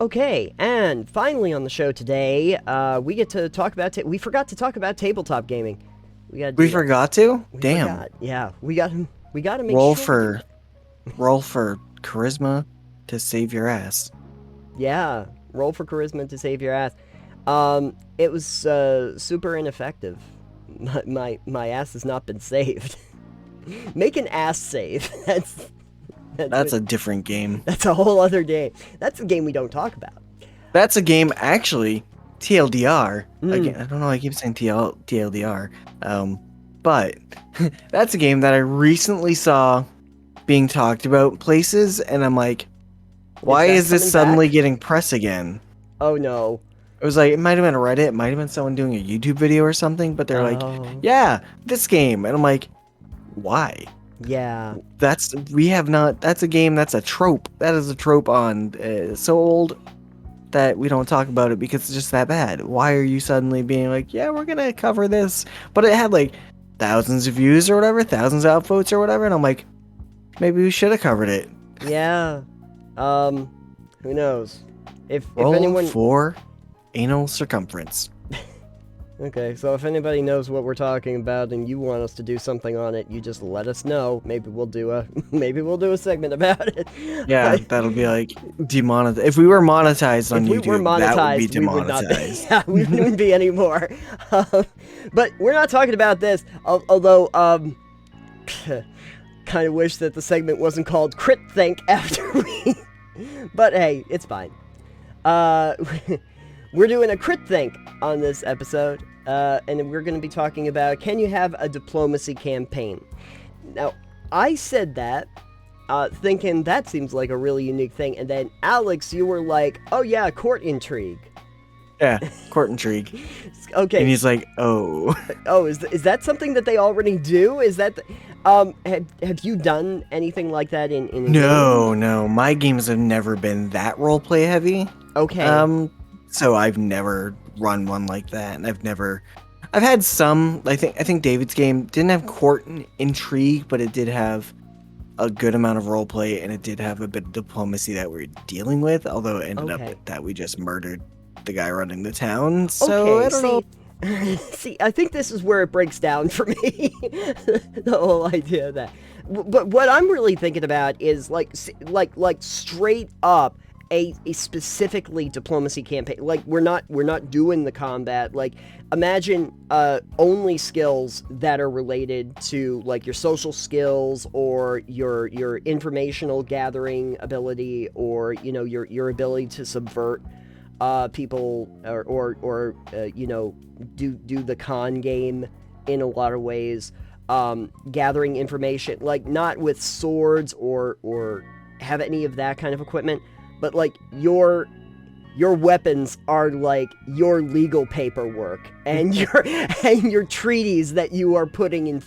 Okay, and finally on the show today, we get to talk about. We forgot to talk about tabletop gaming. We got to We do that. forgot to? We Damn. forgot. Yeah, we got. We got to make Roll sure we do for that. roll for charisma to save your ass. Yeah, roll for charisma to save your ass. It was super ineffective. My ass has not been saved. Make an ass save. That's That's what. a different game. That's a whole other game. That's a game we don't talk about. That's a game actually, TLDR. Again, Mm. I don't know, I keep saying TLDR. But that's a game that I recently saw being talked about places and I'm like, Is why that is this coming suddenly back? getting press again? Oh no. It was like it might have been Reddit, it might have been someone doing a YouTube video or something, but they're like, Oh. yeah, this game. And I'm like, why? Yeah. That's a game, that's a trope. That is a trope on so old that we don't talk about it because it's just that bad. Why are you suddenly being like, yeah, we're gonna cover this? But it had like thousands of views or whatever, thousands of upvotes or whatever, and I'm like, maybe we should have covered it. Yeah. Who knows? If Roll anyone for anal circumference. Okay, so if anybody knows what we're talking about and you want us to do something on it, you just let us know. Maybe we'll do a segment about it. Yeah, that'll be like demonetized. If we were monetized on If we were YouTube, that would be monetized, we would not be. demonetized. Yeah, we wouldn't be anymore. But we're not talking about this. Although, kind of wish that the segment wasn't called Crit Think after we. But hey, it's fine. We're doing a Crit Think on this episode, and we're going to be talking about, can you have a diplomacy campaign? Now, I said that, thinking that seems like a really unique thing, and then Alex, you were like, oh yeah, court intrigue. Yeah, court intrigue. Okay. And he's like, oh. Oh, is that something that they already do? Is that, have you done anything like that in a game? No, my games have never been that roleplay heavy. Okay. So I've never run one like that, and I've had some. I think David's game didn't have court intrigue, but it did have a good amount of roleplay, and it did have a bit of diplomacy that we're dealing with. Although it ended Okay. up that we just murdered the guy running the town. So Okay, I don't know. see, I think this is where it breaks down for me. The whole idea of that. But what I'm really thinking about is like straight up a specifically diplomacy campaign. Like we're not doing the combat. Like imagine only skills that are related to like your social skills or your informational gathering ability, or your ability to subvert people, or do the con game in a lot of ways, gathering information, like not with swords or have any of that kind of equipment, but like your weapons are like your legal paperwork and your treaties that you are putting in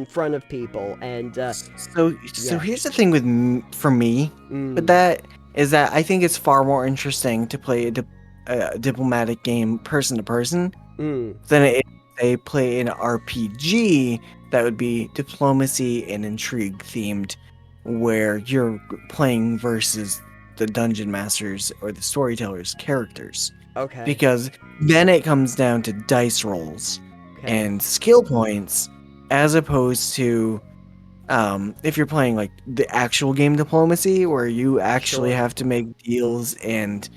front of people, and So yeah. here's the thing for me with that is that I think it's far more interesting to play a diplomatic game person to person than it is they play an RPG that would be diplomacy and intrigue themed, where you're playing versus the dungeon masters or the storytellers characters. Okay. Because then it comes down to dice rolls Okay. and skill points, as opposed to if you're playing like the actual game diplomacy, where you actually Sure. have to make deals and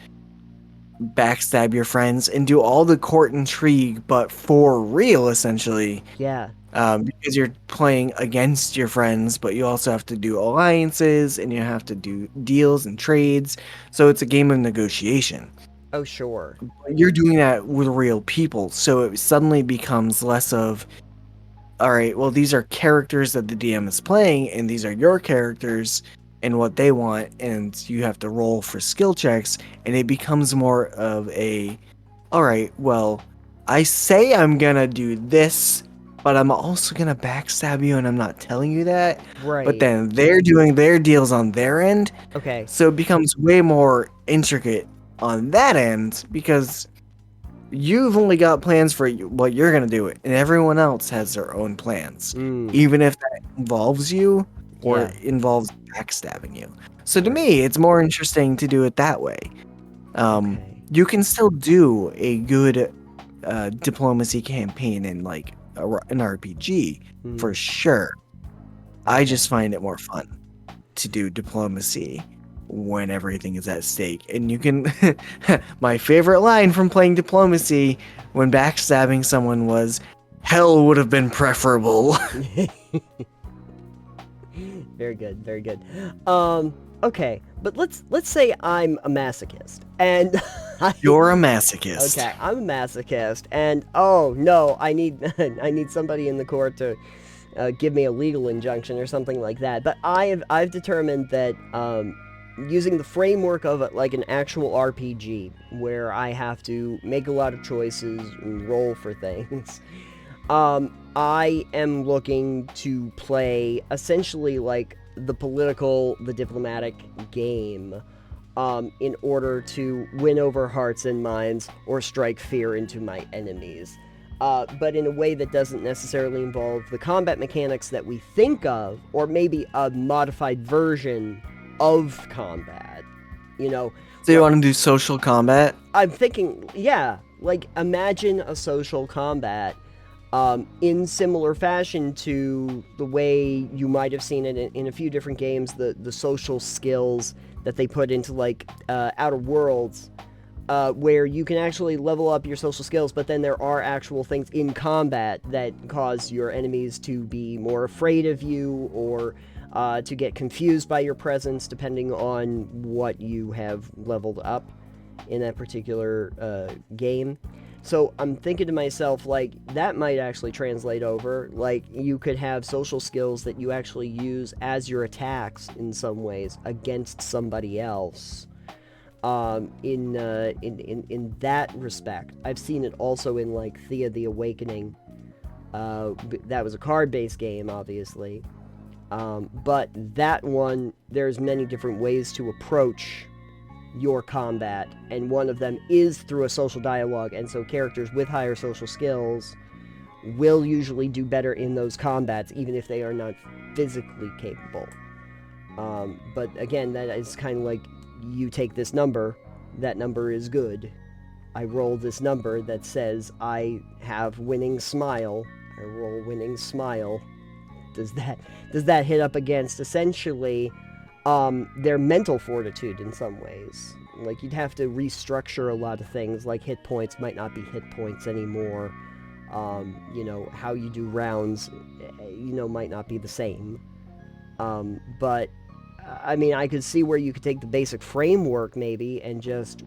backstab your friends and do all the court intrigue, but for real, essentially. Yeah. Because you're playing against your friends, but you also have to do alliances and you have to do deals and trades. So it's a game of negotiation. Oh, sure. You're doing that with real people, so it suddenly becomes less of, all right, well, these are characters that the DM is playing, and these are your characters and what they want, and you have to roll for skill checks, and it becomes more of a, all right, well, I say I'm gonna do this, but I'm also gonna backstab you, and I'm not telling you that. Right. But then they're doing their deals on their end, Okay. so it becomes way more intricate on that end, because you've only got plans for what you're gonna do, and everyone else has their own plans, even if that involves you or involves backstabbing you. So to me, it's more interesting to do it that way. Okay. You can still do a good diplomacy campaign in like an RPG Hmm. for sure. I Okay. just find it more fun to do diplomacy when everything is at stake. And you can my favorite line from playing diplomacy when backstabbing someone was hell would have been preferable. Very good, very good. Okay, but let's say I'm a masochist, and You're a masochist. okay, I'm a masochist, and oh no, I need I need somebody in the court to give me a legal injunction or something like that. But I've determined that using the framework of like an actual RPG, where I have to make a lot of choices and roll for things. I am looking to play essentially like the diplomatic game, in order to win over hearts and minds or strike fear into my enemies. But in a way that doesn't necessarily involve the combat mechanics that we think of, or maybe a modified version of combat. You know, So you want to do social combat? I'm thinking, yeah, like imagine a social combat in similar fashion to the way you might have seen it in a few different games, the social skills that they put into like Outer Worlds, where you can actually level up your social skills, but then there are actual things in combat that cause your enemies to be more afraid of you or to get confused by your presence, depending on what you have leveled up in that particular game. So I'm thinking to myself, like, that might actually translate over. Like, you could have social skills that you actually use as your attacks in some ways against somebody else. In that respect, I've seen it also in like Thea the Awakening. That was a card-based game, obviously, but that one, there's many different ways to approach your combat, and one of them is through a social dialogue, and so characters with higher social skills will usually do better in those combats, even if they are not physically capable. But again, that is kind of like, you take this number, that number is good. I roll this number that says I have winning smile. I roll winning smile. Does that hit up against essentially their mental fortitude in some ways? Like, you'd have to restructure a lot of things, like hit points might not be hit points anymore. How you do rounds, might not be the same. But I mean, I could see where you could take the basic framework maybe and just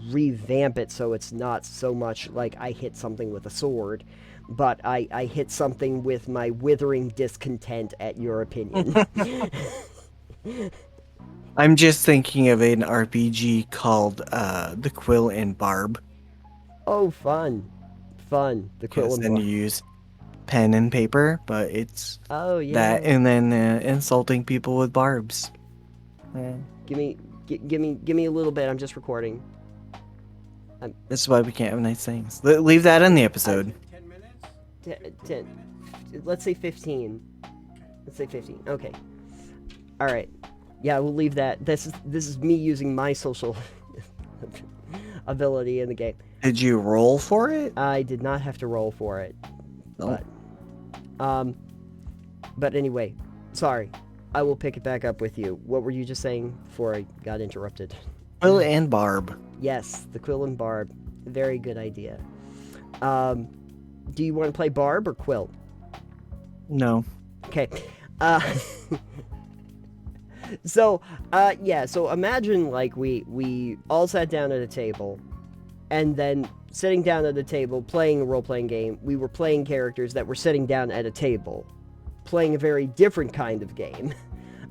revamp it so it's not so much like I hit something with a sword, but I hit something with my withering discontent at your opinion. I'm just thinking of an RPG called The Quill and Barb. Oh, fun. Fun. The Quill Yes, and and Bar. you use pen and paper, but it's Oh, that, yeah. and then insulting people with barbs. Give me a little bit. I'm just recording. That's why we can't have nice things. Leave that in the episode. 10. Let's say 15. Let's say 15. Okay. All right. Yeah, we'll leave that. This is me using my social ability in the game. Did you roll for it? I did not have to roll for it, Oh. but anyway, sorry. I will pick it back up with you. What were you just saying before I got interrupted? Quill and Barb. Yes, the Quill and Barb. Very good idea. Do you want to play Barb or Quill? No. Okay. Uh, so imagine like we all sat down at a table, and then sitting down at a table playing a role-playing game, we were playing characters that were sitting down at a table, playing a very different kind of game.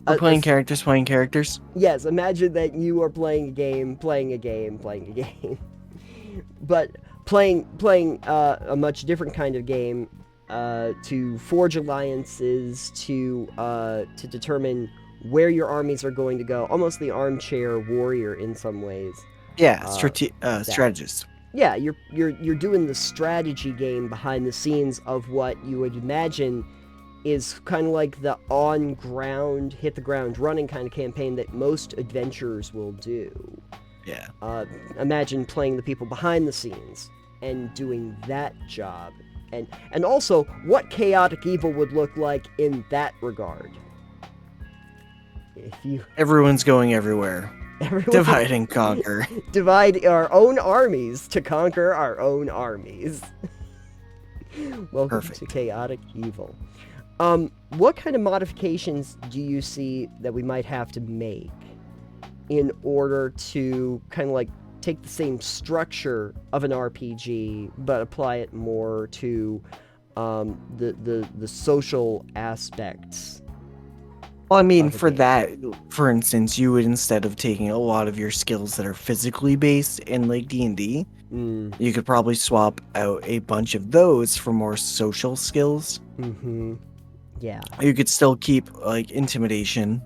We're playing characters. Yes, imagine that you are playing a game, but playing a much different kind of game, to forge alliances, to determine where your armies are going to go. Almost the armchair warrior in some ways. Yeah, strategist. Yeah, you're doing the strategy game behind the scenes of what you would imagine is kind of like the on-ground, hit-the-ground-running kind of campaign that most adventurers will do. Yeah. Imagine playing the people behind the scenes and doing that job. And also, what chaotic evil would look like in that regard. If you... Everyone's going everywhere. Everyone Divide and conquer. divide our own armies to conquer our own armies. Welcome Perfect. to chaotic evil. What kind of modifications do you see that we might have to make in order to kind of like take the same structure of an RPG but apply it more to the social aspects? Well, I mean, of a for game? that, for instance, you would, instead of taking a lot of your skills that are physically based in like D&D, you could probably swap out a bunch of those for more social skills. Mm-hmm. Yeah. You could still keep like intimidation,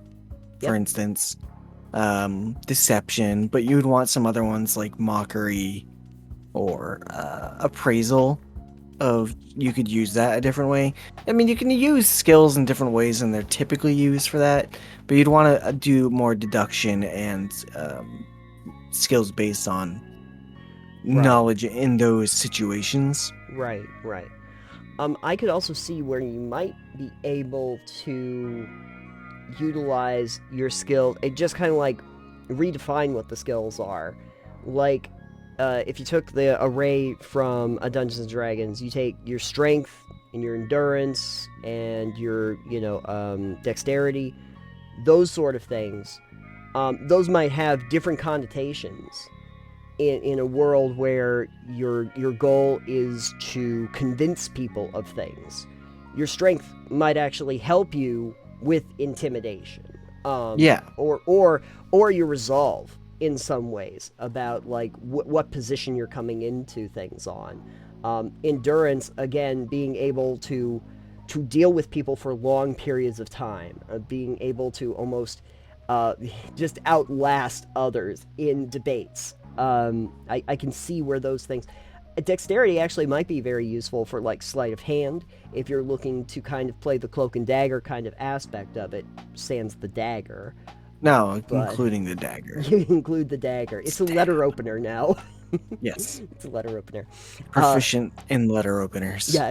for Yep. instance, deception, but you would want some other ones like mockery or appraisal. Of you could use that a different way. I mean, you can use skills in different ways than they're typically used for that, but you'd want to do more deduction and skills based on knowledge in those situations. Right. I could also see where you might be able to utilize your skill and just kind of like redefine what the skills are. Like, if you took the array from a Dungeons and Dragons, you take your strength and your endurance and your, dexterity, those sort of things. Those might have different connotations in a world where your goal is to convince people of things. Your strength might actually help you with intimidation. Or your resolve in some ways about like what position you're coming into things on. Endurance, again, being able to deal with people for long periods of time, being able to almost just outlast others in debates. I can see where those things... Dexterity actually might be very useful for like sleight of hand if you're looking to kind of play the cloak and dagger kind of aspect of it, sans the dagger. No, including the dagger. You include the dagger. It's a letter opener now. Yes. It's a letter opener. Proficient in letter openers. Yeah,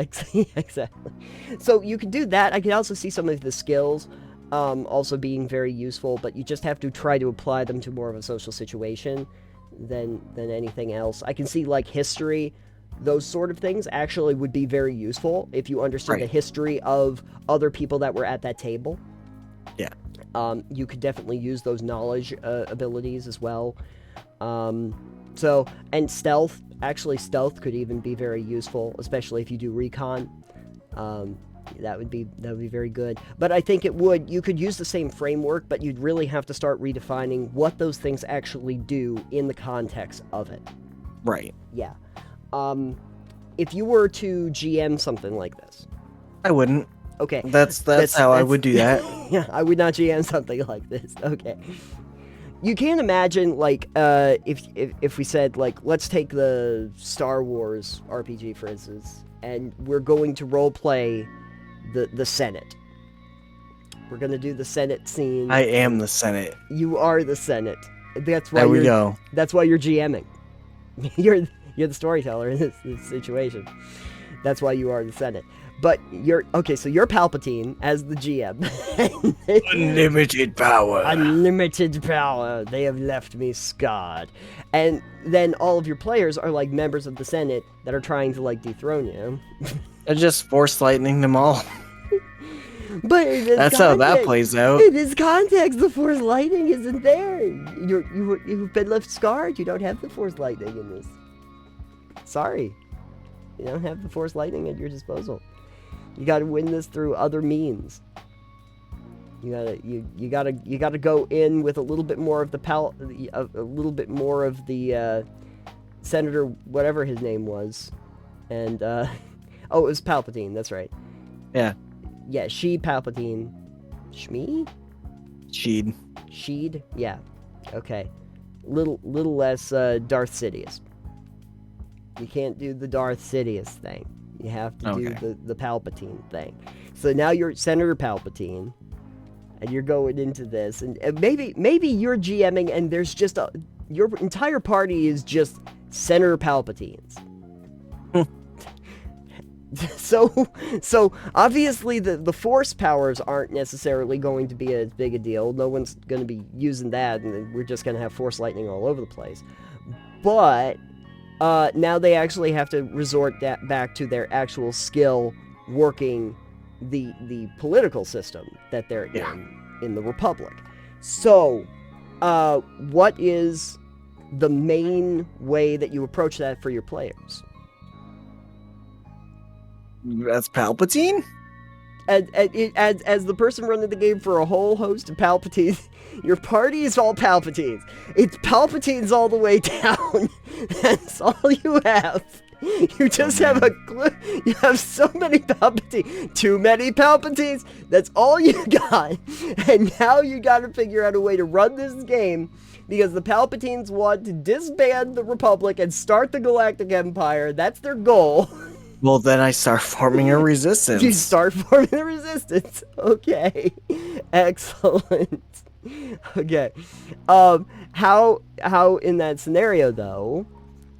exactly. So you can do that. I can also see some of the skills also being very useful, but you just have to try to apply them to more of a social situation than anything else. I can see like history, those sort of things actually would be very useful if you understood the history of other people that were at that table. Yeah. You could definitely use those knowledge abilities as well. And stealth. Actually, stealth could even be very useful, especially if you do recon. That would be very good. But I think you could use the same framework, but you'd really have to start redefining what those things actually do in the context of it. Right. Yeah. If you were to GM something like this, I wouldn't. Okay. That's how I would do that. Yeah, I would not GM something like this. Okay. You can't imagine, like, if we said, like, let's take the Star Wars RPG, for instance, and we're going to roleplay the Senate. We're going to do the Senate scene. I am the Senate. You are the Senate. That's why there we go. That's why you're GMing. You're the storyteller in this situation. That's why you are the Senate. But you're Palpatine as the GM. Unlimited power. Unlimited power. They have left me scarred. And then all of your players are like members of the Senate that are trying to like dethrone you. And just force lightning them all. But that's how that plays out. In this context, the Force lightning isn't there. You've been left scarred. You don't have the Force lightning in this. Sorry, you don't have the Force lightning at your disposal. You got to win this through other means. You gotta go in with a little bit more of the Senator, whatever his name was, and it was Palpatine. That's right. Yeah. Yeah, Palpatine. Shmi? Sheed? Yeah. Okay. Little less Darth Sidious. You can't do the Darth Sidious thing. You have to do the Palpatine thing. So now you're Senator Palpatine, and you're going into this, and maybe you're GMing, and there's just your entire party is just Senator Palpatines. So obviously the Force powers aren't necessarily going to be as big a deal. No one's going to be using that, and we're just going to have Force lightning all over the place. But now they actually have to resort back to their actual skill working the political system that they're in the Republic. So, what is the main way that you approach that for your players? That's Palpatine? As the person running the game for a whole host of Palpatines, your party is all Palpatines. It's Palpatines all the way down. That's all you have. You just have you have so many Palpatines. Too many Palpatines. That's all you got. And now you gotta figure out a way to run this game, because the Palpatines want to disband the Republic and start the Galactic Empire. That's their goal. Well, then I start forming a resistance. You start forming the resistance. Okay. Excellent. Okay. How in that scenario, though,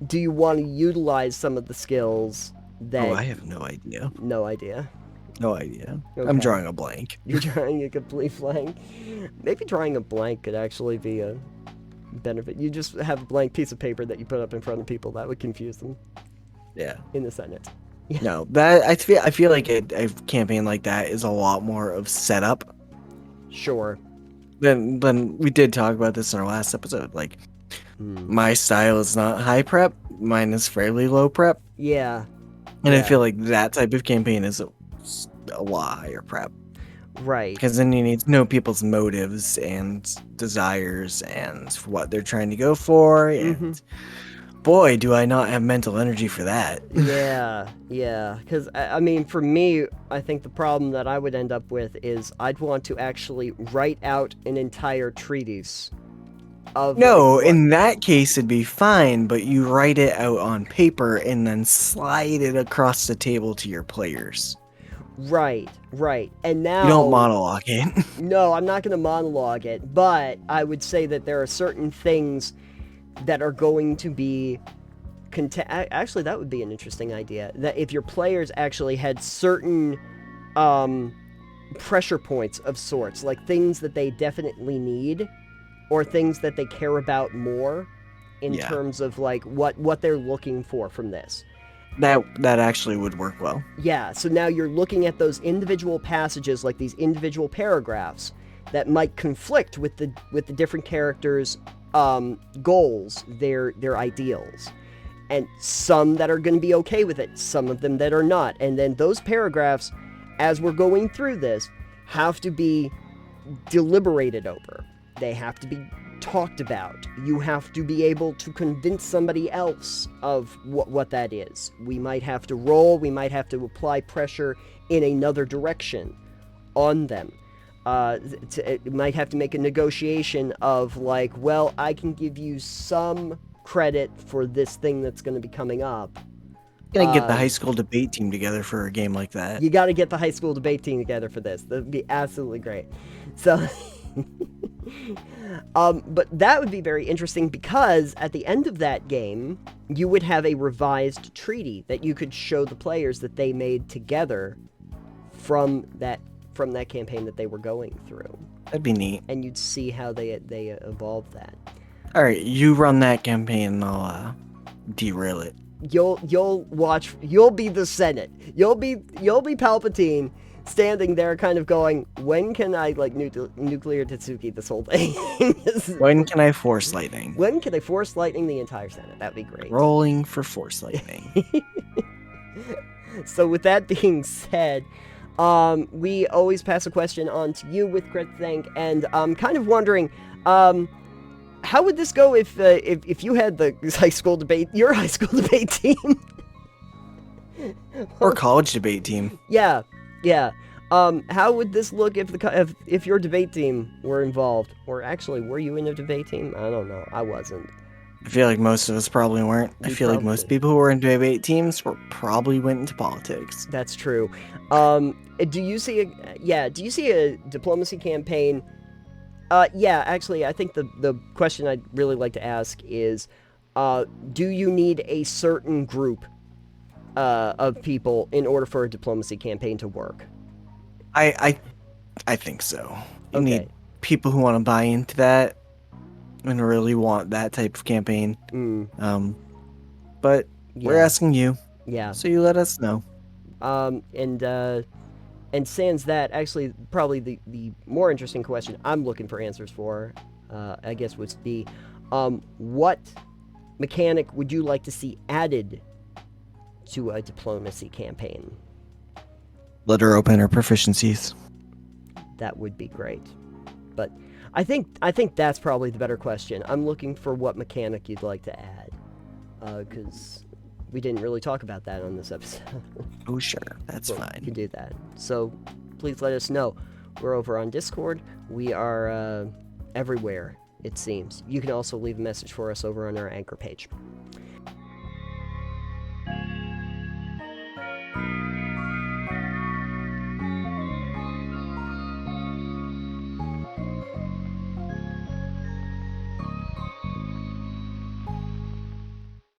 do you want to utilize some of the skills that... Oh, I have no idea. No idea. No idea. Okay. I'm drawing a blank. You're drawing a complete blank? Maybe drawing a blank could actually be a benefit. You just have a blank piece of paper that you put up in front of people. That would confuse them. Yeah. In the Senate. Yeah. No, that I feel like a campaign like that is a lot more of setup. Sure. Then we did talk about this in our last episode. Like, my style is not high prep. Mine is fairly low prep. Yeah. And I feel like that type of campaign is a lot higher prep. Right. Because then you need to know people's motives and desires and what they're trying to go for. And boy, do I not have mental energy for that. Yeah. Because, I mean, for me, I think the problem that I would end up with is I'd want to actually write out an entire treatise of... No, in that case, it'd be fine, but you write it out on paper and then slide it across the table to your players. Right. And now... You don't monologue it. No, I'm not going to monologue it, but I would say that there are certain things that are going to be... Actually, that would be an interesting idea. That if your players actually had certain pressure points of sorts, like things that they definitely need, or things that they care about more in terms of like what they're looking for from this. That actually would work well. Yeah, so now you're looking at those individual passages, like these individual paragraphs that might conflict with the different characters' goals, their ideals. And some that are going to be okay with it, some of them that are not. And then those paragraphs, as we're going through this, have to be deliberated over. They have to be talked about. You have to be able to convince somebody else of what that is. We might have to roll, we might have to apply pressure in another direction on them. It might have to make a negotiation of like, well, I can give you some credit for this thing that's going to be coming up. Gotta get the high school debate team together for a game like that. You gotta get the high school debate team together for this. That'd be absolutely great. So... but that would be very interesting, because at the end of that game, you would have a revised treaty that you could show the players that they made together from that campaign that they were going through. That'd be neat. And you'd see how they evolved that. All right, you run that campaign, and I'll derail it. You'll watch. You'll be the Senate. You'll be Palpatine, standing there kind of going, when can I, like, nuclear Tatsuki this whole thing? When can I force lightning? When can I force lightning the entire Senate? That'd be great. Rolling for force lightning. So with that being said, we always pass a question on to you with Crit Think, and I'm kind of wondering, how would this go if you had your high school debate team? Or college debate team. Yeah. How would this look if your debate team were involved? Or actually, were you in a debate team? I don't know. I wasn't. I feel like most of us probably weren't. I feel like most people who were in debate teams probably went into politics. That's true. Do you see a diplomacy campaign Yeah, actually, I think the question I'd really like to ask is, do you need a certain group of people in order for a diplomacy campaign to work? I I think so. You need Okay. people who want to buy into that and really want that type of campaign. Mm, Um, but we're yeah. asking you, Yeah. so you let us know. And sans that, actually, probably the more interesting question I'm looking for answers for, I guess, would be, what mechanic would you like to see added to a diplomacy campaign? Letter opener proficiencies. That would be great. But I think that's probably the better question. I'm looking for what mechanic you'd like to add, because we didn't really talk about that on this episode. Oh, sure, that's But we fine. can do that. So please let us know. We're over on Discord. We are everywhere, it seems. You can also leave a message for us over on our Anchor page.